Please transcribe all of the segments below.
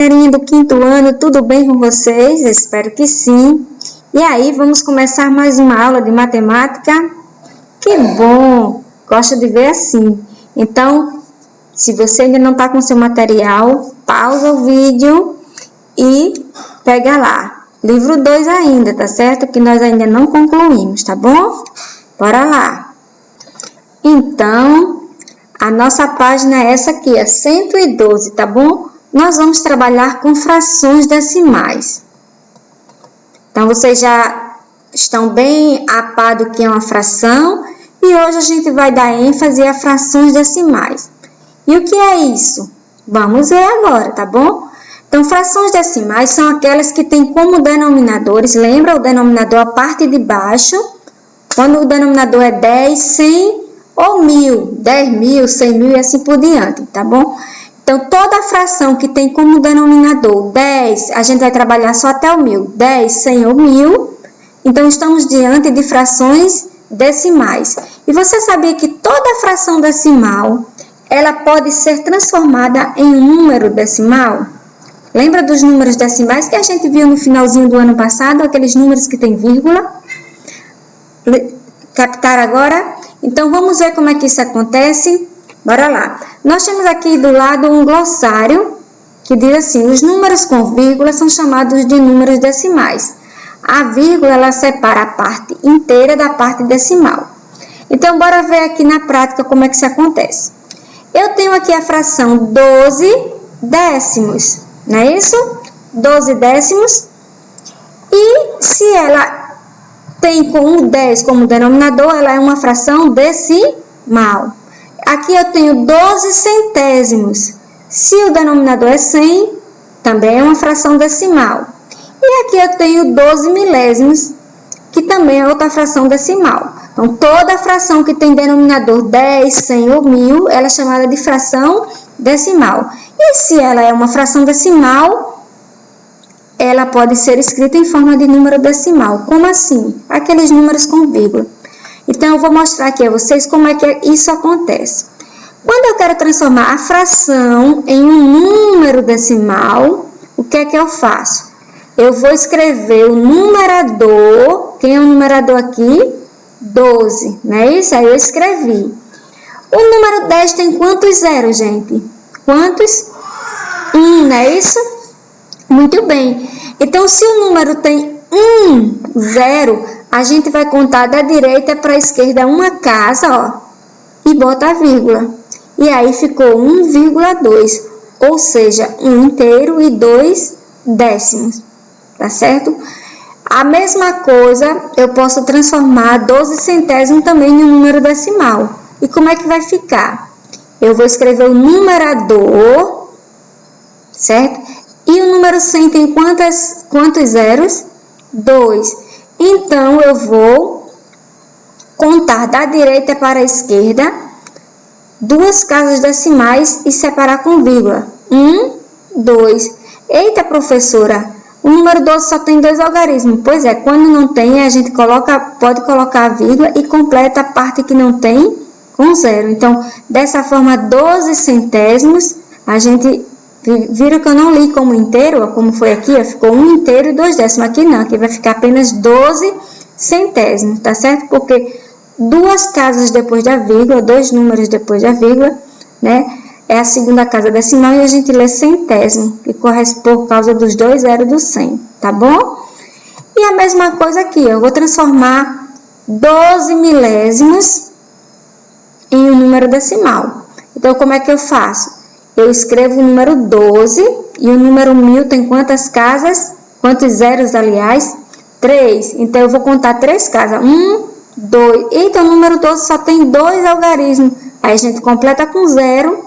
Galerinha do quinto ano, tudo bem com vocês? Eu espero que sim. E aí, vamos começar mais uma aula de matemática? Que bom! Gosto de ver assim. Então, se você ainda não está com seu material, pausa o vídeo e pega lá. Livro 2 ainda, tá certo? Que nós ainda não concluímos, tá bom? Bora lá! Então, a nossa página é essa aqui, é 112, tá bom? Nós vamos trabalhar com frações decimais. Então, vocês já estão bem a par do que é uma fração e hoje a gente vai dar ênfase a frações decimais. E o que é isso? Vamos ver agora, tá bom? Então, frações decimais são aquelas que têm como denominadores, lembra o denominador a parte de baixo? Quando o denominador é 10, 100 ou 1000, 10.000, 100.000 e assim por diante, tá bom? Então, toda fração que tem como denominador 10, a gente vai trabalhar só até o 1000. 10, 100 ou 1000. Então, estamos diante de frações decimais. E você sabia que toda fração decimal, ela pode ser transformada em um número decimal? Lembra dos números decimais que a gente viu no finalzinho do ano passado? Aqueles números que tem vírgula? Captaram agora? Então, vamos ver como é que isso acontece? Bora lá. Nós temos aqui do lado um glossário que diz assim: os números com vírgula são chamados de números decimais. A vírgula, ela separa a parte inteira da parte decimal. Então, bora ver aqui na prática como é que isso acontece. Eu tenho aqui a fração 12 décimos, não é isso? 12 décimos. E se ela tem com o 10 como denominador, ela é uma fração decimal. Aqui eu tenho 12 centésimos. Se o denominador é 100, também é uma fração decimal. E aqui eu tenho 12 milésimos, que também é outra fração decimal. Então, toda fração que tem denominador 10, 100 ou 1000, ela é chamada de fração decimal. E se ela é uma fração decimal, ela pode ser escrita em forma de número decimal. Como assim? Aqueles números com vírgula. Então, eu vou mostrar aqui a vocês como é que isso acontece. Quando eu quero transformar a fração em um número decimal, o que é que eu faço? Eu vou escrever o numerador. Quem é o numerador aqui? 12, não é isso? Aí eu escrevi. O número 10 tem quantos zeros, gente? Quantos? 1, não é isso? Muito bem. Então, se o número tem 0, a gente vai contar da direita para a esquerda uma casa, ó, e bota a vírgula. E aí ficou 1,2, ou seja, 1 inteiro e 2 décimos, tá certo? A mesma coisa, eu posso transformar 12 centésimos também em um número decimal. E como é que vai ficar? Eu vou escrever o numerador, certo? E o número 100 tem quantos zeros? 2. Então, eu vou contar da direita para a esquerda duas casas decimais e separar com vírgula. 1, 2. Eita, professora, o número 12 só tem 2 algarismos. Pois é, quando não tem, a gente pode colocar a vírgula e completa a parte que não tem com 0. Então, dessa forma, 12 centésimos, a gente... Viram que eu não li como inteiro, como foi aqui, ficou 1 inteiro e 2 décimos. Aqui não, aqui vai ficar apenas 12 centésimos, tá certo? Porque duas casas depois da vírgula, 2 números depois da vírgula, né? É a segunda casa decimal e a gente lê centésimo, que corresponde por causa dos 2 zeros do 100, tá bom? E a mesma coisa aqui, eu vou transformar 12 milésimos em um número decimal. Então, como é que eu faço? Eu escrevo o número 12 e o número 1000 tem quantas casas? Quantos zeros, aliás? 3. Então, eu vou contar 3 casas. 1, 2. Então, o número 12 só tem 2 algarismos. Aí, a gente completa com 0.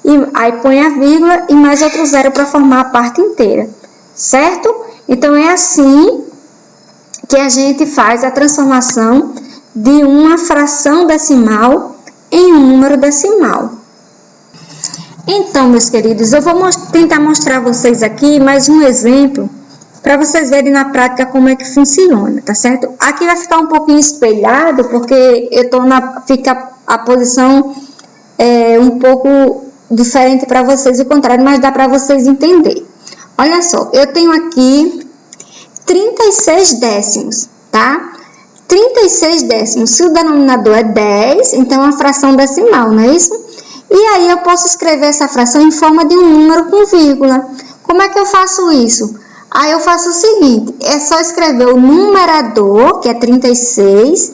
E aí, põe a vírgula e mais outro 0 para formar a parte inteira. Certo? Então, é assim que a gente faz a transformação de uma fração decimal em um número decimal. Então, meus queridos, eu vou tentar mostrar a vocês aqui mais um exemplo para vocês verem na prática como é que funciona, tá certo? Aqui vai ficar um pouquinho espelhado, porque fica a posição um pouco diferente para vocês, o contrário, mas dá para vocês entenderem. Olha só, eu tenho aqui 36 décimos, tá? 36 décimos, se o denominador é 10, então é uma fração decimal, não é isso? E aí eu posso escrever essa fração em forma de um número com vírgula. Como é que eu faço isso? Aí eu faço o seguinte, é só escrever o numerador, que é 36,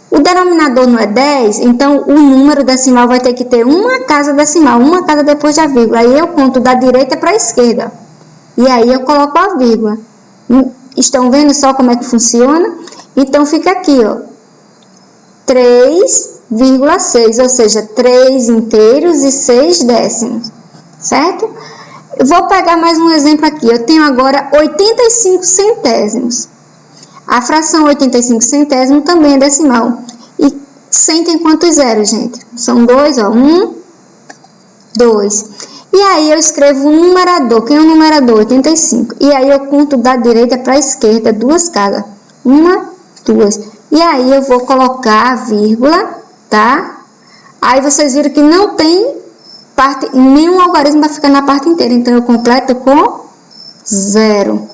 o denominador não é 10, então o número decimal vai ter que ter uma casa decimal, uma casa depois da vírgula. Aí eu conto da direita para a esquerda. E aí eu coloco a vírgula. Estão vendo só como é que funciona? Então fica aqui, ó, 3,6, ou seja, 3 inteiros e 6 décimos, certo? Eu vou pegar mais um exemplo aqui. Eu tenho agora 85 centésimos. A fração 85 centésimos também é decimal. E 100 tem quantos zeros, gente? São 2, ó. 1, 2. E aí eu escrevo o numerador. Quem é o numerador? 85. E aí eu conto da direita para a esquerda, duas casas. 1, 2. E aí eu vou colocar a vírgula, tá? Aí vocês viram que não tem nenhum algarismo vai ficar na parte inteira. Então eu completo com 0.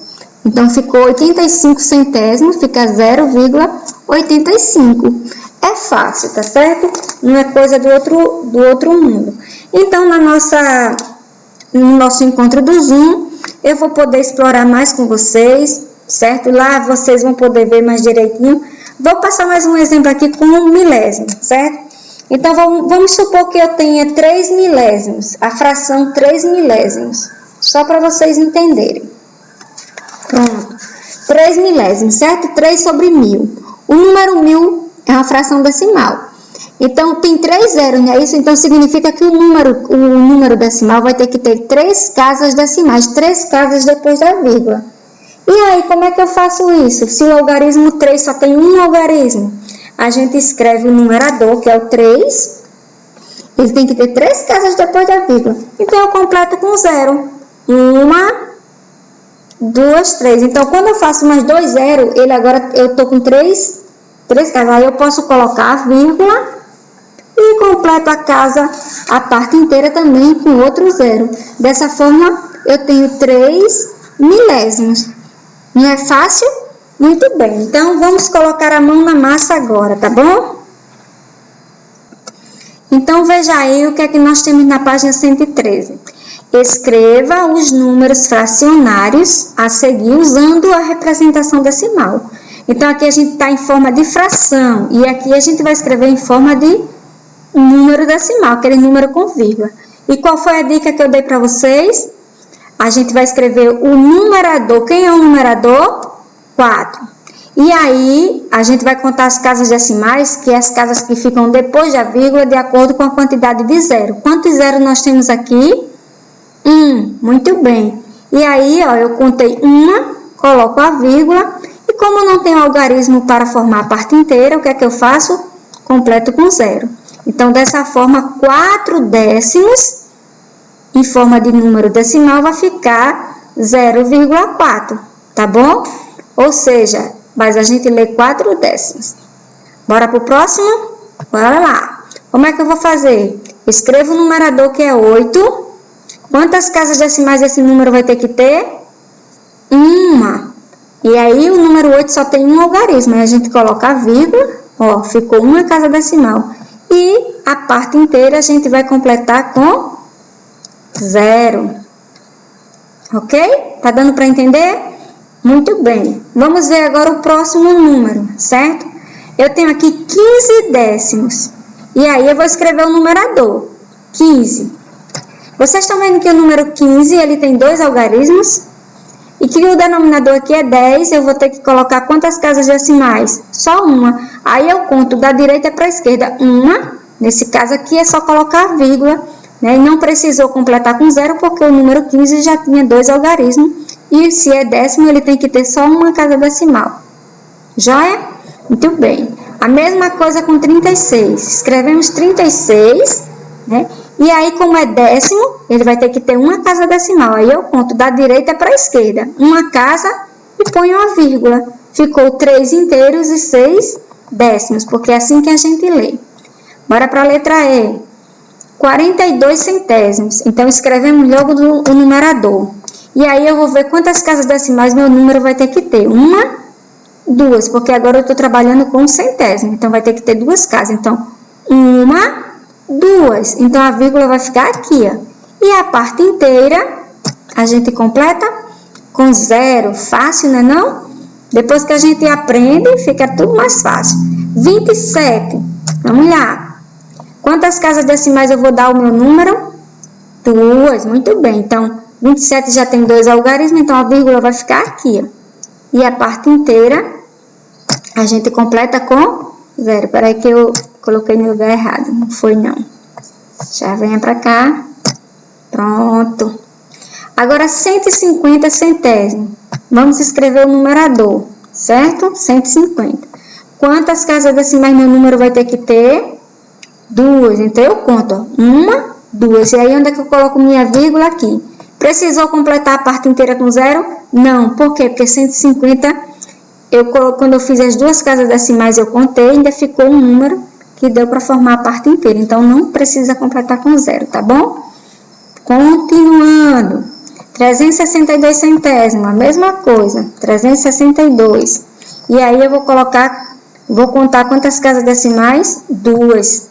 Então, ficou 85 centésimos, fica 0,85. É fácil, tá certo? Não é coisa do outro mundo. Então, no nosso encontro do Zoom, eu vou poder explorar mais com vocês, certo? Lá vocês vão poder ver mais direitinho. Vou passar mais um exemplo aqui com um milésimo, certo? Então, vamos supor que eu tenha 3 milésimos, a fração 3 milésimos, só para vocês entenderem. Pronto, 3 milésimos, certo? 3 sobre 1000. O número 1000 é uma fração decimal. Então, tem 3 zeros, não é isso? Então, significa que o número decimal vai ter que ter 3 casas decimais, 3 casas depois da vírgula. E aí, como é que eu faço isso? Se o algarismo 3 só tem um algarismo, a gente escreve o numerador, que é o 3. Ele tem que ter 3 casas depois da vírgula. Então, eu completo com 0. 1, 2, 3. Então, quando eu faço mais 2 zeros, eu estou com 3 casas. Aí eu posso colocar a vírgula e completo a parte inteira também com outro 0. Dessa forma, eu tenho 3 milésimos. Não é fácil? Muito bem. Então, vamos colocar a mão na massa agora, tá bom? Então, veja aí o que é que nós temos na página 113. Escreva os números fracionários a seguir usando a representação decimal. Então, aqui a gente está em forma de fração e aqui a gente vai escrever em forma de número decimal, aquele número com vírgula. E qual foi a dica que eu dei para vocês? A gente vai escrever o numerador. Quem é o numerador? 4. E aí, a gente vai contar as casas decimais, que é as casas que ficam depois da vírgula, de acordo com a quantidade de zero. Quantos zeros nós temos aqui? 1, muito bem. E aí, ó, eu contei uma, coloco a vírgula, e como não tem algarismo para formar a parte inteira, o que é que eu faço? Completo com 0. Então, dessa forma, 4 décimos, em forma de número decimal, vai ficar 0,4, tá bom? Ou seja, mas a gente lê 4 décimos. Bora pro próximo? Bora lá. Como é que eu vou fazer? Escrevo o numerador, que é 8. Quantas casas decimais esse número vai ter que ter? 1. E aí, o número 8 só tem um algarismo. Aí a gente coloca a vírgula, ó, ficou uma casa decimal. E a parte inteira a gente vai completar com 0. Ok? Tá dando para entender? Muito bem. Vamos ver agora o próximo número, certo? Eu tenho aqui 15 décimos. E aí, eu vou escrever o numerador, 15. Vocês estão vendo que o número 15, ele tem 2 algarismos? E que o denominador aqui é 10, eu vou ter que colocar quantas casas decimais? Só uma. Aí, eu conto da direita para a esquerda. Uma, nesse caso aqui, é só colocar a vírgula, né? E não precisou completar com 0, porque o número 15 já tinha 2 algarismos. E se é décimo, ele tem que ter só uma casa decimal. Joia? Muito bem. A mesma coisa com 36. Escrevemos 36, né? E aí, como é décimo, ele vai ter que ter uma casa decimal. Aí eu conto da direita para a esquerda. Uma casa e ponho a vírgula. Ficou 3 inteiros e 6 décimos, porque é assim que a gente lê. Bora para a letra E. 42 centésimos. Então, escrevemos logo o numerador. E aí eu vou ver quantas casas decimais meu número vai ter que ter. 1, 2, porque agora eu estou trabalhando com centésimo. Então, vai ter que ter 2 casas. Então, 1, 2. Então, a vírgula vai ficar aqui, ó. E a parte inteira, a gente completa com 0. Fácil, né não? Depois que a gente aprende, fica tudo mais fácil. 27. Vamos lá. Quantas casas decimais eu vou dar ao meu número? 2. Muito bem. Então, 27 já tem 2 algarismos, então a vírgula vai ficar aqui, ó. E a parte inteira, a gente completa com 0. Peraí que eu coloquei no lugar errado. Não foi, não. Já venha pra cá. Pronto. Agora, 150 centésimos. Vamos escrever o numerador, certo? 150. Quantas casas decimais meu número vai ter que ter? 2. Então, eu conto, ó. 1, 2. E aí, onde é que eu coloco minha vírgula? Aqui. Precisou completar a parte inteira com 0? Não. Por quê? Porque 150, quando eu fiz as 2 casas decimais, eu contei, ainda ficou um número que deu para formar a parte inteira. Então, não precisa completar com 0, tá bom? Continuando. 362 centésimos, a mesma coisa. 362. E aí, eu vou contar quantas casas decimais? 2.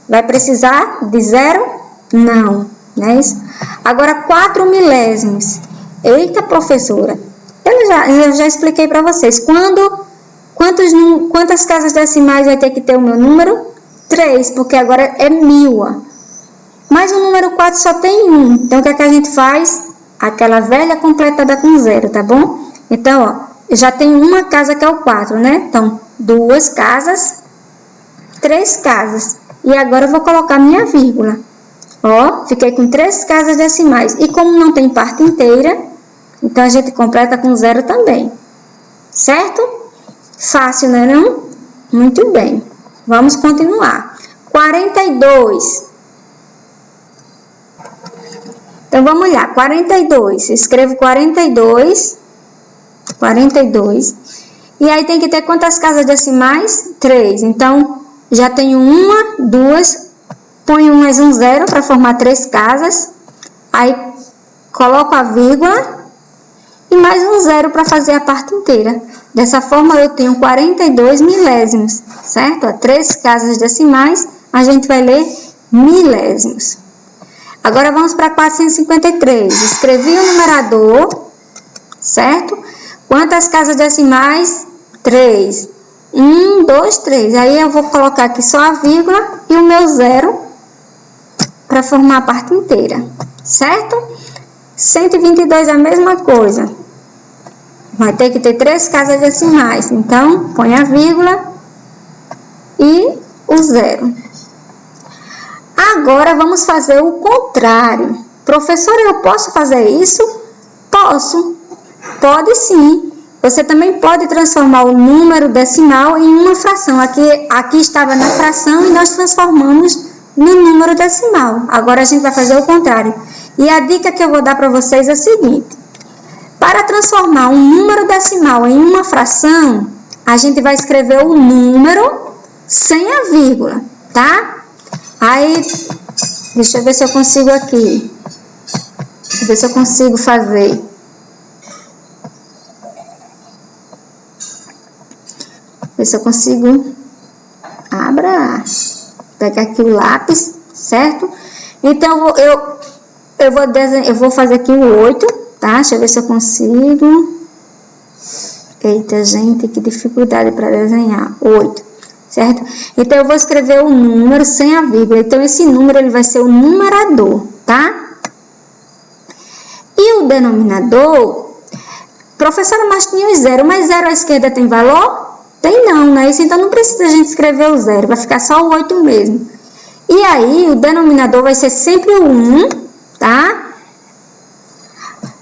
Vai precisar de 0? Não. Não é isso? Agora, 4 milésimos. Eita, professora. Eu já expliquei para vocês. Quantas casas decimais vai ter que ter o meu número? 3, porque agora é 1000. Ó. Mas o número 4 só tem 1. Então, o que é que a gente faz? Aquela velha completada com 0, tá bom? Então, ó, já tem uma casa que é o 4, né? Então, 2 casas, 3 casas. E agora eu vou colocar minha vírgula. Ó, fiquei com 3 casas decimais. E como não tem parte inteira, então a gente completa com 0 também. Certo? Fácil, né não? Muito bem. Vamos continuar. 42. Então, vamos lá. 42. Escrevo 42. 42. E aí tem que ter quantas casas decimais? 3. Então, já tenho 1, 2, ponho mais um 0 para formar 3 casas. Aí, coloco a vírgula e mais um 0 para fazer a parte inteira. Dessa forma, eu tenho 42 milésimos, certo? 3 casas decimais, a gente vai ler milésimos. Agora, vamos para 453. Escrevi o numerador, certo? Quantas casas decimais? 3. 1, 2, 3. Aí, eu vou colocar aqui só a vírgula e o meu 0 para formar a parte inteira, certo? 122 é a mesma coisa. Vai ter que ter 3 casas decimais. Então, põe a vírgula e o 0. Agora, vamos fazer o contrário. Professora, eu posso fazer isso? Posso. Pode sim. Você também pode transformar o número decimal em uma fração. Aqui estava na fração e nós transformamos no número decimal. Agora, a gente vai fazer o contrário. E a dica que eu vou dar para vocês é a seguinte. Para transformar um número decimal em uma fração, a gente vai escrever o número sem a vírgula, tá? Aí, deixa eu ver se eu consigo aqui. Deixa eu ver se eu consigo fazer. Ver se eu consigo. Pegar aqui o lápis, certo? Então, eu vou fazer aqui o 8, tá? Deixa eu ver se eu consigo. Eita, gente, que dificuldade para desenhar. 8, certo? Então, eu vou escrever o número sem a vírgula. Então, esse número ele vai ser o numerador, tá? E o denominador, professora, mas tinha o 0, mas 0 à esquerda tem valor? Tem não, né? Então, não precisa a gente escrever o 0, vai ficar só o 8 mesmo. E aí, o denominador vai ser sempre o 1, tá?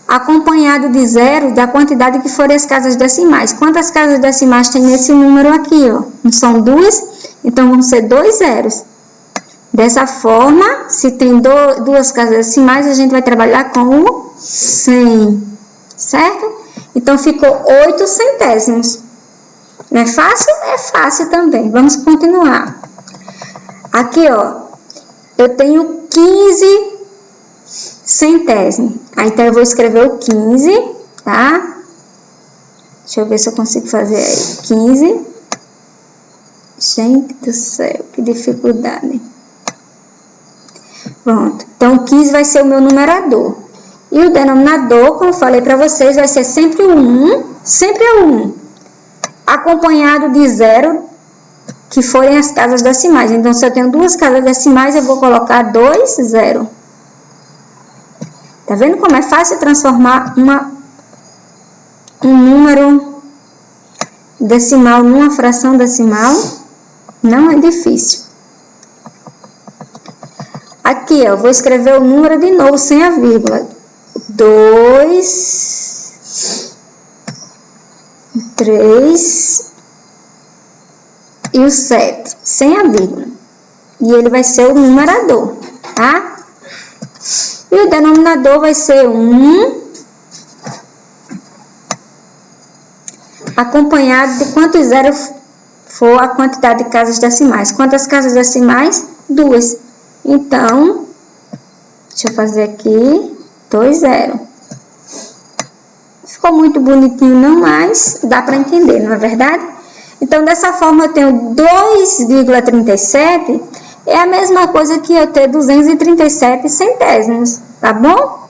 Acompanhado de 0 da quantidade que forem as casas decimais. Quantas casas decimais tem nesse número aqui, ó? Não são 2? Então, vão ser 2 zeros. Dessa forma, se tem 2 casas decimais, a gente vai trabalhar com o 100, certo? Então, ficou 8 centésimos. Não é fácil? É fácil também. Vamos continuar. Aqui, ó, eu tenho 15 centésimo. Aí, então, eu vou escrever o 15, tá? Deixa eu ver se eu consigo fazer aí. 15. Gente do céu, que dificuldade. Pronto. Então, o 15 vai ser o meu numerador. E o denominador, como eu falei para vocês, vai ser sempre o 1. Sempre é o 1. Acompanhado de 0, que forem as casas decimais. Então, se eu tenho duas casas decimais, eu vou colocar 2, 0. Tá vendo como é fácil transformar um número decimal numa fração decimal? Não é difícil. Aqui, ó, eu vou escrever o número de novo sem a vírgula. 2, 3 e o 7, sem a vírgula. E ele vai ser o numerador, tá? E o denominador vai ser 1, acompanhado de quantos zeros for a quantidade de casas decimais. Quantas casas decimais? 2. Então, deixa eu fazer aqui, 2, 0. Ficou muito bonitinho, não, mas dá para entender, não é verdade? Então, dessa forma, eu tenho 2,37, é a mesma coisa que eu ter 237 centésimos, tá bom?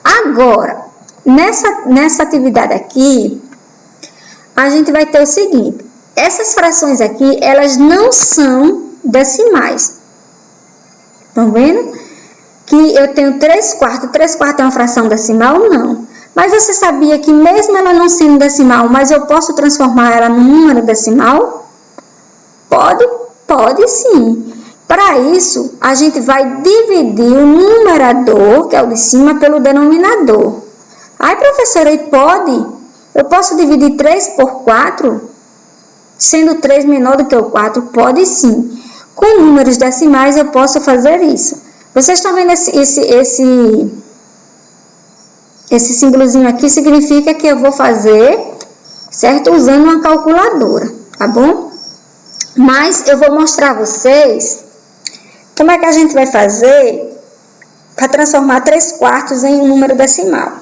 Agora, nessa atividade aqui, a gente vai ter o seguinte, essas frações aqui, elas não são decimais. Estão vendo? Que eu tenho 3/4. 3/4 é uma fração decimal? Não. Mas você sabia que mesmo ela não sendo decimal, mas eu posso transformar ela num número decimal? Pode? Pode sim. Para isso, a gente vai dividir o numerador, que é o de cima, pelo denominador. Ai, professora, e pode? Eu posso dividir 3 por 4? Sendo 3 menor do que o 4? Pode sim. Com números decimais, eu posso fazer isso. Vocês estão vendo esse símbolozinho aqui? Significa que eu vou fazer, certo? Usando uma calculadora, tá bom? Mas eu vou mostrar a vocês como é que a gente vai fazer para transformar 3/4 em um número decimal.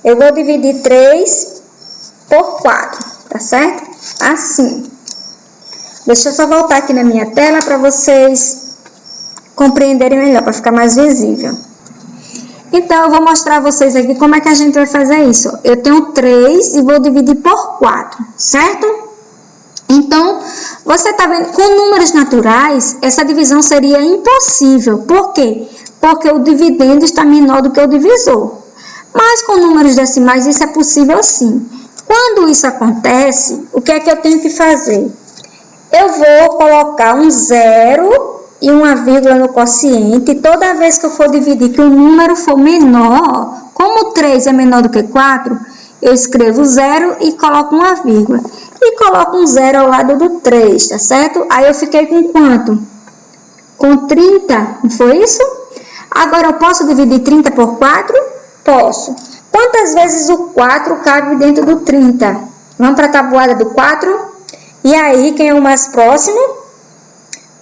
Eu vou dividir 3 por 4, tá certo? Assim. Deixa eu só voltar aqui na minha tela para vocês compreenderem melhor, para ficar mais visível. Então, eu vou mostrar a vocês aqui como é que a gente vai fazer isso. Eu tenho 3 e vou dividir por 4, certo? Então, você está vendo, com números naturais, essa divisão seria impossível. Por quê? Porque o dividendo está menor do que o divisor. Mas com números decimais, isso é possível sim. Quando isso acontece, o que é que eu tenho que fazer? Eu vou colocar um 0 e uma vírgula no quociente. Toda vez que eu for dividir que o número for menor, como 3 é menor do que 4, eu escrevo 0 e coloco uma vírgula. E coloco um 0 ao lado do 3, tá certo? Aí eu fiquei com quanto? Com 30, não foi isso? Agora eu posso dividir 30 por 4? Posso. Quantas vezes o 4 cabe dentro do 30? Vamos para a tabuada do 4? E aí, quem é o mais próximo?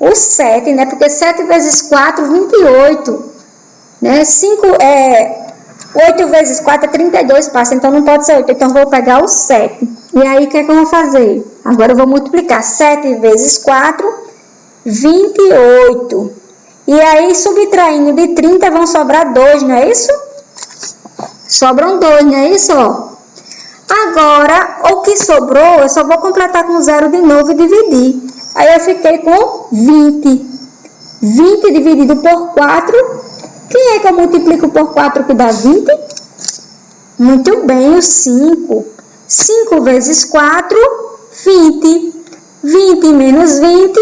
O 7, né? Porque 7 vezes 4, 28. Né? 8 vezes 4 é 32, passa. Então, não pode ser 8. Então, vou pegar o 7. E aí, o que é que eu vou fazer? Agora, eu vou multiplicar 7 vezes 4, 28. E aí, subtraindo de 30, vão sobrar 2, não é isso? Sobram 2, não é isso? Agora, o que sobrou, eu só vou completar com 0 de novo e dividir. Aí, eu fiquei com 20. 20 dividido por 4. Quem é que eu multiplico por 4 que dá 20? Muito bem, o 5. 5 vezes 4, 20. 20 menos 20,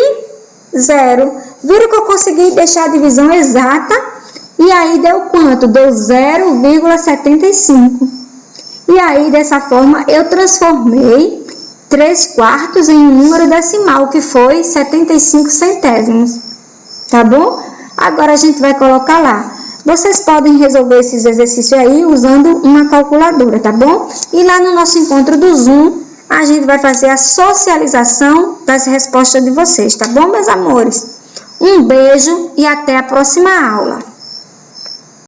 0. Viram que eu consegui deixar a divisão exata? E aí, deu quanto? Deu 0,75. E aí, dessa forma, eu transformei 3/4 em um número decimal, que foi 75 centésimos. Tá bom? Agora, a gente vai colocar lá. Vocês podem resolver esses exercícios aí usando uma calculadora, tá bom? E lá no nosso encontro do Zoom, a gente vai fazer a socialização das respostas de vocês, tá bom, meus amores? Um beijo e até a próxima aula!